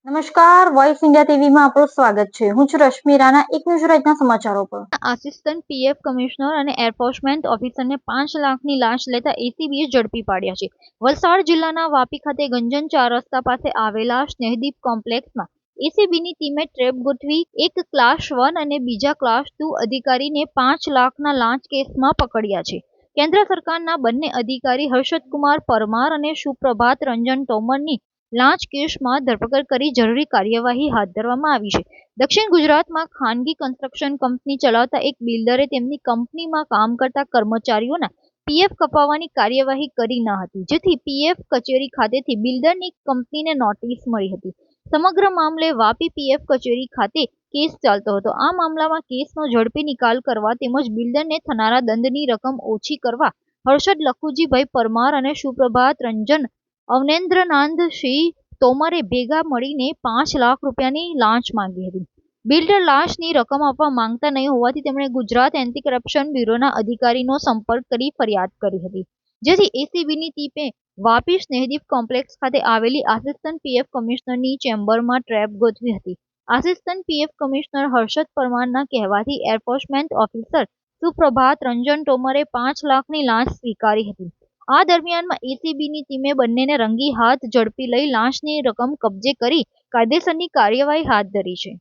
નમસ્કાર, voice India ટીવીમાં આપણું સ્વાગત છે. હું છું રશ્મિ રાણા. એક ગુજરાતના સમાચારો પર. આસિસ્ટન્ટ પીએફ કમિશનર અને એન્ફોર્સમેન્ટ ઓફિસરને 5 લાખની લાંચ લેતા એસીબીએ ઝડપી પાડ્યા છે. વલસાડ જિલ્લાના વાપી ખાતે ગંજન 4 રસ્તા પાસે આવેલા સ્નેહદીપ કોમ્પ્લેક્સમાં એસીબીની ટીમે ટ્રેપ ગોઠવી એક ક્લાસ 1 અને બીજા ક્લાસ 2 અધિકારીને 5 લાખના લાંચ કેસમાં પકડ્યા છે. કેન્દ્ર સરકારના બંને અધિકારી હર્ષદકુમાર પરમાર અને સુપ્રભાત રંજન તોમરની લાંચ કેસમાં ધરપકડ કરી જરૂરી કાર્યવાહી હાથ ધરવામાં આવી છે. દક્ષિણ ગુજરાતમાં ખાનગી કન્સ્ટ્રક્શન કંપની ચલાવતા એક બિલ્ડરે તેમની કંપનીમાં કામ કરતા કર્મચારીઓના પીએફ કપાવવાની કાર્યવાહી કરી ન હતી, જેથી પીએફ કચેરી ખાતેથી બિલ્ડરની કંપનીને નોટિસ મળી હતી. સમગ્ર મામલે વાપી પીએફ કચેરી ખાતે કેસ ચાલતો હતો. આ મામલામાં કેસનો ઝડપી નિકાલ કરવા તેમજ બિલ્ડરને થનારા દંડની રકમ ઓછી કરવા હર્ષદ લખુજીભાઈ પરમાર અને સુપ્રભાત રંજન અવનેન્દ્રનાથ સિંહ તોમરે ભેગા મળીને 5 લાખ રૂપિયાની લાંચ માંગી હતી. બિલ્ડર લાંચની રકમ આપવા માંગતા નહીં હોવાથી તેમણે ગુજરાત એન્ટી કરપ્શન બ્યુરોના અધિકારીનો સંપર્ક કરી ફરિયાદ કરી હતી, જેથી એસીબીની ટીમે વાપી સ્નેહદીપ કોમ્પ્લેક્સ ખાતે આવેલી આસિસ્ટન્ટ પીએફ કમિશનરની ચેમ્બરમાં ટ્રેપ ગોઠવી હતી. આસિસ્ટન્ટ પીએફ કમિશનર હર્ષદ પરમારના કહેવાથી એન્ફોર્સમેન્ટ ઓફિસર સુપ્રભાત રંજન તોમરે 5 લાખની લાંચ સ્વીકારી હતી. આ દરમિયાનમાં એસીબીની ટીમે બંનેને રંગી હાથ ઝડપી લઈ લાંચની રકમ કબજે કરી કાયદેસરની કાર્યવાહી હાથ ધરી છે.